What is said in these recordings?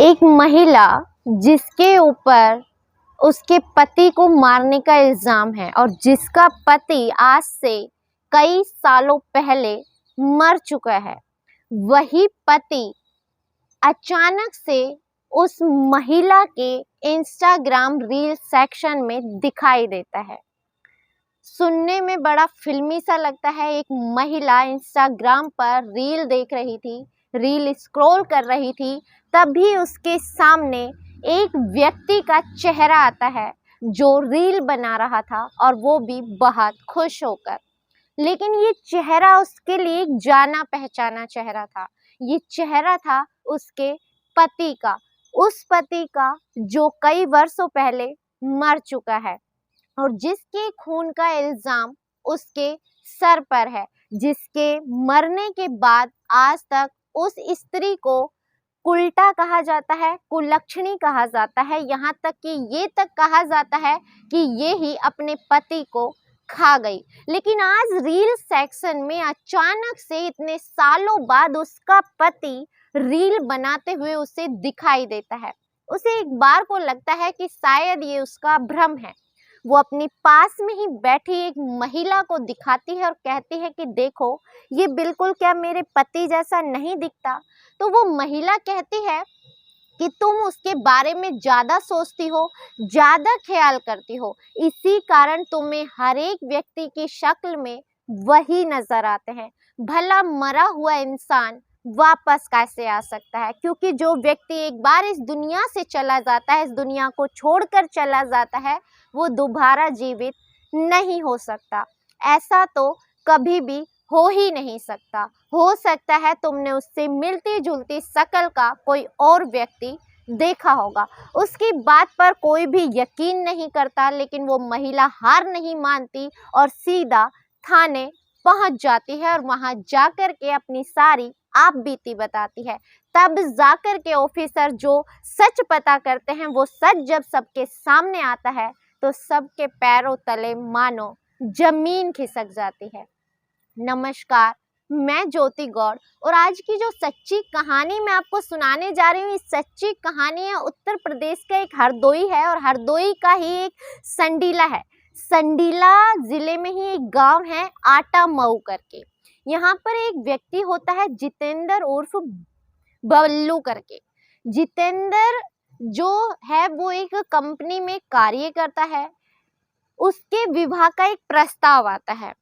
एक महिला जिसके ऊपर उसके पति को मारने का इल्जाम है और जिसका पति आज से कई सालों पहले मर चुका है, वही पति अचानक से उस महिला के इंस्टाग्राम रील सेक्शन में दिखाई देता है। सुनने में बड़ा फिल्मी सा लगता है। एक महिला इंस्टाग्राम पर रील देख रही थी, रील स्क्रॉल कर रही थी, तभी उसके सामने एक व्यक्ति का चेहरा आता है जो रील बना रहा था, और वो भी बहुत खुश होकर। लेकिन ये चेहरा उसके लिए एक जाना पहचाना चेहरा था। ये चेहरा था उसके पति का, उस पति का जो कई वर्षों पहले मर चुका है और जिसके खून का इल्जाम उसके सर पर है, जिसके मरने के बाद आज तक उस स्त्री को उल्टा कहा जाता है, कुलक्षणी कहा जाता है, यहाँ तक कि ये तक कहा जाता है कि ये ही अपने पति को खा गई। लेकिन आज रील सेक्शन में अचानक से इतने सालों बाद उसका पति रील बनाते हुए उसे दिखाई देता है। उसे एक बार को लगता है कि शायद ये उसका भ्रम है। वो अपनी पास में ही बैठी एक महिला को दिखाती है और कहती है कि देखो, ये बिल्कुल क्या मेरे पति जैसा नहीं दिखता। तो वो महिला कहती है कि तुम उसके बारे में ज़्यादा सोचती हो, ज़्यादा ख्याल करती हो, इसी कारण तुम्हें हर एक व्यक्ति की शक्ल में वही नज़र आते हैं। भला मरा हुआ इंसान वापस कैसे आ सकता है? क्योंकि जो व्यक्ति एक बार इस दुनिया से चला जाता है, इस दुनिया को छोड़कर चला जाता है, वो दोबारा जीवित नहीं हो सकता। ऐसा तो कभी भी हो ही नहीं सकता। हो सकता है तुमने उससे मिलती जुलती शक्ल का कोई और व्यक्ति देखा होगा। उसकी बात पर कोई भी यकीन नहीं करता, लेकिन वो महिला हार नहीं मानती और सीधा थाने पहुंच जाती है और वहां जाकर के अपनी सारी आप बीती बताती है। तब जाकर के ऑफिसर जो सच पता करते हैं, वो सच जब सबके सामने आता है तो सबके पैरों तले मानो जमीन खिसक जाती है। नमस्कार, मैं ज्योति गौड़ और आज की जो सच्ची कहानी मैं आपको सुनाने जा रही हूँ, इस सच्ची कहानी है उत्तर प्रदेश का एक हरदोई है और हरदोई का ही एक संडीला है। संडीला जिले में ही एक गांव है आटा मऊ करके। यहाँ पर एक व्यक्ति होता है जितेंद्र उर्फ बल्लू करके। जितेंद्र जो है वो एक कंपनी में कार्य करता है। उसके विवाह का एक प्रस्ताव आता है।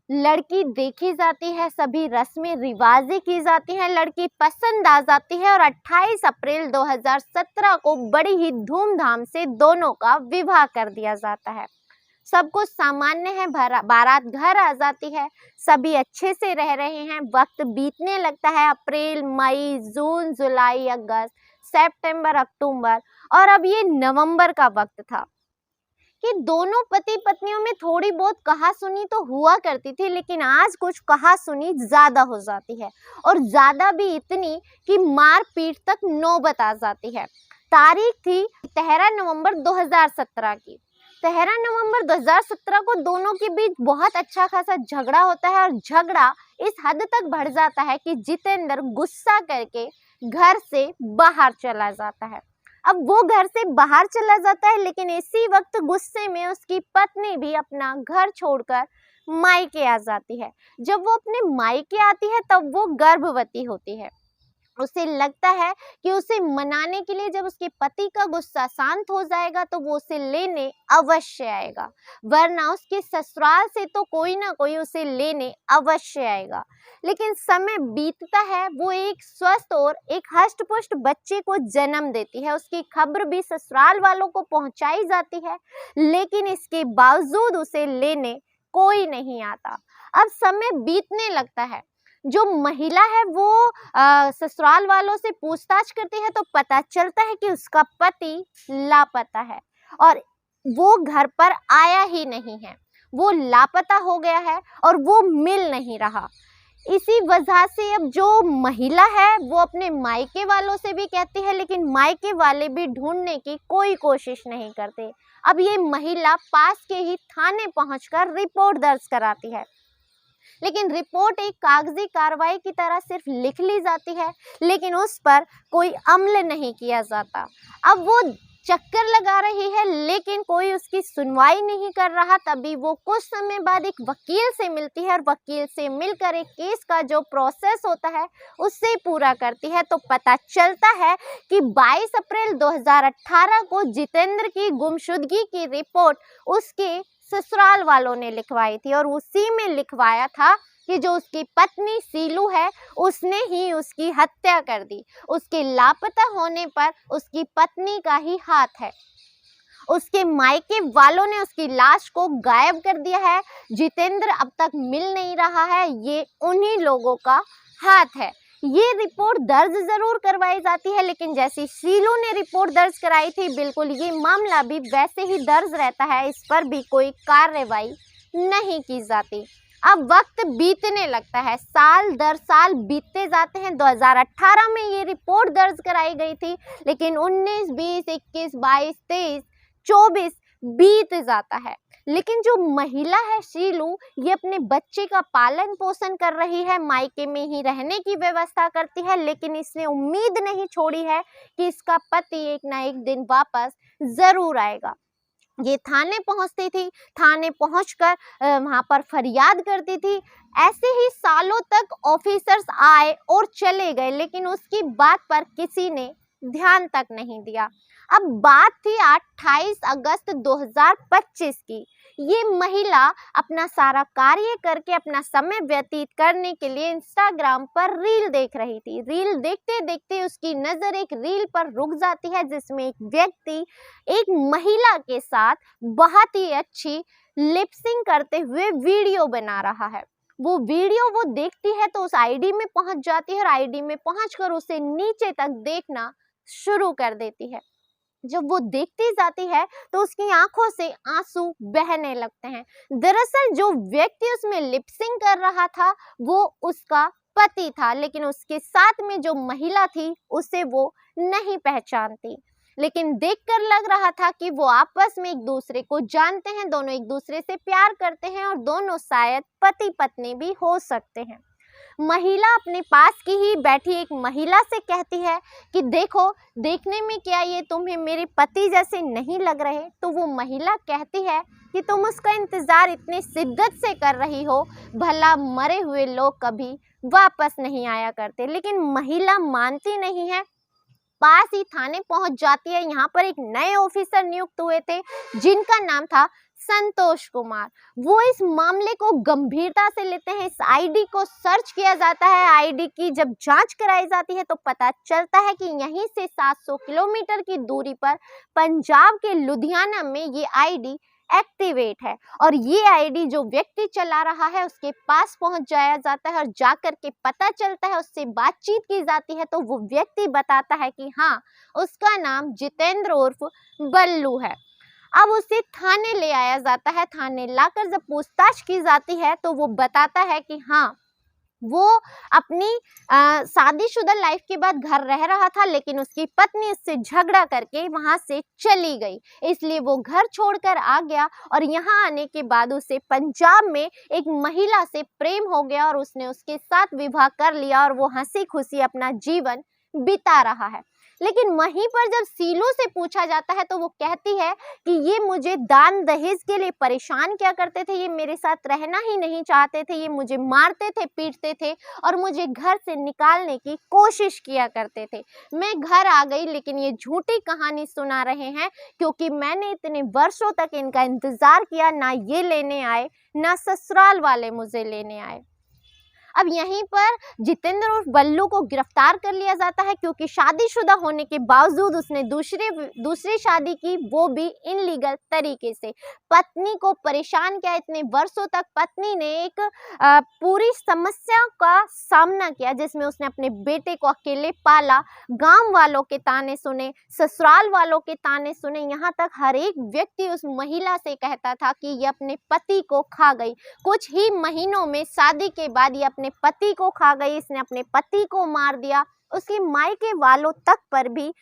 लड़की देखी जाती है, सभी रस्में रिवाजें की जाती हैं, लड़की पसंद आ जाती है और 28 अप्रैल 2017 को बड़ी ही धूमधाम से दोनों का विवाह कर दिया जाता है। सब कुछ सामान्य है, बारात घर आ जाती है, सभी अच्छे से रह रहे हैं। वक्त बीतने लगता है, अप्रैल, मई, जून, जुलाई, अगस्त, सितंबर, अक्टूबर और अब ये नवंबर का वक्त था कि दोनों पति पत्नियों में थोड़ी बहुत कहा सुनी तो हुआ करती थी, लेकिन आज कुछ कहा सुनी ज्यादा हो जाती है और ज्यादा भी इतनी कि मार पीट तक नौबत आ जाती है। तारीख थी 13 नवंबर 2017 की। 13 नवंबर 2017 को दोनों के बीच बहुत अच्छा खासा झगड़ा होता है और झगड़ा इस हद तक बढ़ जाता है कि जितेंद्र गुस्सा करके घर से बाहर चला जाता है। अब वो घर से बाहर चला जाता है, लेकिन इसी वक्त गुस्से में उसकी पत्नी भी अपना घर छोड़कर मायके आ जाती है। जब वो अपने मायके आती है तब वो गर्भवती होती है। उसे लगता है कि उसे मनाने के लिए जब उसके पति का गुस्सा शांत हो जाएगा तो वो उसे लेने अवश्य आएगा, वरना उसके ससुराल से तो कोई ना कोई उसे लेने अवश्य आएगा। लेकिन समय बीतता है, वो एक स्वस्थ और एक हष्ट-पुष्ट बच्चे को जन्म देती है। उसकी खबर भी ससुराल वालों को पहुंचाई जाती है, लेकिन इसके बावजूद उसे लेने कोई नहीं आता। अब समय बीतने लगता है। जो महिला है वो ससुराल वालों से पूछताछ करती है तो पता चलता है कि उसका पति लापता है और वो घर पर आया ही नहीं है। वो लापता हो गया है और वो मिल नहीं रहा। इसी वजह से अब जो महिला है वो अपने मायके वालों से भी कहती है, लेकिन मायके वाले भी ढूंढने की कोई कोशिश नहीं करते। अब ये महिला पास के ही थाने पहुंचकर रिपोर्ट दर्ज कराती है। लेकिन रिपोर्ट एक कागजी कार्रवाई की तरह सिर्फ लिख ली जाती है, लेकिन उस पर कोई अमल नहीं किया जाता। अब वो चक्कर लगा रही है लेकिन कोई उसकी सुनवाई नहीं कर रहा। तभी वो कुछ समय बाद एक वकील से मिलती है और वकील से मिलकर एक केस का जो प्रोसेस होता है उससे पूरा करती है। तो पता चलता है कि 22 अप्रैल 2018 को जितेंद्र की गुमशुदगी की रिपोर्ट उसके ससुराल वालों ने लिखवाई थी और उसी में लिखवाया था कि जो उसकी पत्नी सीलू है उसने ही उसकी हत्या कर दी। उसके लापता होने पर उसकी पत्नी का ही हाथ है। उसके मायके वालों ने उसकी लाश को गायब कर दिया है। जितेंद्र अब तक मिल नहीं रहा है, ये उन्हीं लोगों का हाथ है। ये रिपोर्ट दर्ज जरूर करवाई जाती है, लेकिन जैसी सीलू ने रिपोर्ट दर्ज कराई थी बिल्कुल ये मामला भी वैसे ही दर्ज रहता है, इस पर भी कोई कार्रवाई नहीं की जाती। अब वक्त बीतने लगता है, साल दर साल बीतते जाते हैं। 2018 में ये रिपोर्ट दर्ज कराई गई थी, लेकिन 19, 20, 21, 22, 23, 24 बीत जाता है। लेकिन जो महिला है शीलू, ये अपने बच्चे का पालन पोषण कर रही है, मायके में ही रहने की व्यवस्था करती है, लेकिन इसने उम्मीद नहीं छोड़ी है कि इसका पति एक ना एक दिन वापस जरूर आएगा। ये थाने पहुंचती थी, थाने पहुंचकर वहां पर फरियाद करती थी। ऐसे ही सालों तक ऑफिसर्स आए और चले गए, लेकिन उसकी बात पर किसी ने ध्यान तक नहीं दिया। अब बात थी 28 अगस्त 2025 की। ये महिला अपना सारा कार्य करके अपना समय व्यतीत करने के लिए इंस्टाग्राम पर रील देख रही थी। रील देखते देखते उसकी नज़र एक रील पर रुक जाती है, जिसमें एक व्यक्ति एक महिला के साथ बहुत ही अच्छी लिपसिंग करते हुए वीडियो बना रहा है। वो वीडियो वो देखती है तो उस आईडी में पहुंच जाती है और आईडी में पहुंचकर उसे नीचे तक देखना शुरू कर देती है। जब वो देखती जाती है तो उसकी आंखों से आंसू बहने लगते हैं। दरअसल जो व्यक्ति उसमें लिपसिंग कर रहा था वो उसका पति था, लेकिन उसके साथ में जो महिला थी उसे वो नहीं पहचानती। लेकिन देखकर लग रहा था कि वो आपस में एक दूसरे को जानते हैं, दोनों एक दूसरे से प्यार करते हैं और दोनों शायद पति पत्नी भी हो सकते हैं। महिला अपने पास की ही बैठी एक महिला से कहती है कि देखो, देखने में क्या ये तुम्हें मेरे पति जैसे नहीं लग रहे? तो वो महिला कहती है कि तुम उसका इंतज़ार इतनी शिद्दत से कर रही हो, भला मरे हुए लोग कभी वापस नहीं आया करते। लेकिन महिला मानती नहीं है, पास ही थाने पहुंच जाती है। यहाँ पर एक नए ऑफिसर नियुक्त हुए थे जिनका नाम था संतोष कुमार। वो इस मामले को गंभीरता से लेते हैं। इस आईडी को सर्च किया जाता है। आईडी की जब जांच कराई जाती है तो पता चलता है कि यहीं से 700 किलोमीटर की दूरी पर पंजाब के लुधियाना में ये आईडी एक्टिवेट है और ये आईडी जो व्यक्ति चला रहा है उसके पास पहुंच जाया जाता है और जाकर के पता चलता है, उससे बातचीत की जाती है तो वो व्यक्ति बताता है कि हाँ, उसका नाम जितेंद्र उर्फ बल्लू है। अब उसे थाने ले आया जाता है। थाने लाकर जब पूछताछ की जाती है तो वो बताता है कि हाँ, वो अपनी शादीशुदा लाइफ के बाद घर रह रहा था, लेकिन उसकी पत्नी उससे झगड़ा करके वहां से चली गई, इसलिए वो घर छोड़कर आ गया और यहाँ आने के बाद उसे पंजाब में एक महिला से प्रेम हो गया और उसने उसके साथ विवाह कर लिया और वो हंसी खुशी अपना जीवन बिता रहा है। लेकिन वहीं पर जब सीलू से पूछा जाता है तो वो कहती है कि ये मुझे दान दहेज के लिए परेशान किया करते थे, ये मेरे साथ रहना ही नहीं चाहते थे, ये मुझे मारते थे, पीटते थे और मुझे घर से निकालने की कोशिश किया करते थे। मैं घर आ गई, लेकिन ये झूठी कहानी सुना रहे हैं क्योंकि मैंने इतने वर्षों तक इनका इंतजार किया, ना ये लेने आए ना ससुराल वाले मुझे लेने आए। अब यहीं पर जितेंद्र उर्फ बल्लू को गिरफ्तार कर लिया जाता है क्योंकि शादीशुदा होने के बावजूद उसने दूसरी शादी की, वो भी इनलीगल तरीके से। पत्नी को परेशान किया इतने वर्षों तक। पत्नी ने एक पूरी समस्या का सामना किया जिसमें उसने अपने बेटे को अकेले पाला, गांव वालों के ताने सुने, ससुराल वालों के ताने सुने, यहाँ तक हर एक व्यक्ति उस महिला से कहता था कि ये अपने पति को खा गई। कुछ ही महीनों में शादी के बाद ये अपने पति को खा गई, इसने अपने पति को मार दिया। उसके मायके वालों तक पर भी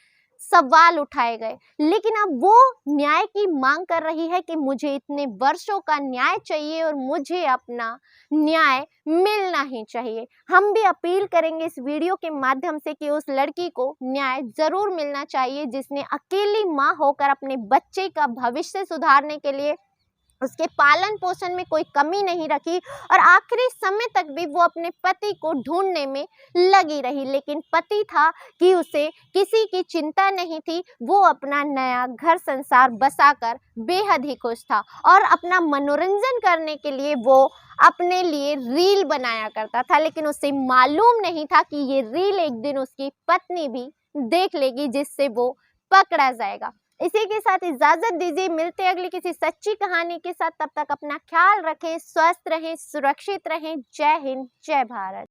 सवाल उठाए गए, लेकिन अब वो न्याय की मांग कर रही है कि मुझे इतने वर्षों का न्याय चाहिए और मुझे अपना न्याय मिलना ही चाहिए। हम भी अपील करेंगे इस वीडियो के माध्यम से कि उस लड़की को न्याय जरूर मिलना चाहिए जिसने अकेली माँ होकर अपने बच्चे का भविष्य सुधारने के लिए उसके पालन पोषण में कोई कमी नहीं रखी और आखिरी समय तक भी वो अपने पति को ढूंढने में लगी रही। लेकिन पति था कि उसे किसी की चिंता नहीं थी, वो अपना नया घर संसार बसाकर बेहद ही खुश था और अपना मनोरंजन करने के लिए वो अपने लिए रील बनाया करता था, लेकिन उसे मालूम नहीं था कि ये रील एक दिन उसकी पत्नी भी देख लेगी जिससे वो पकड़ा जाएगा। इसी के साथ इजाजत दीजिए, मिलते हैं अगली किसी सच्ची कहानी के साथ। तब तक अपना ख्याल रखें, स्वस्थ रहें, सुरक्षित रहें। जय हिंद, जय भारत।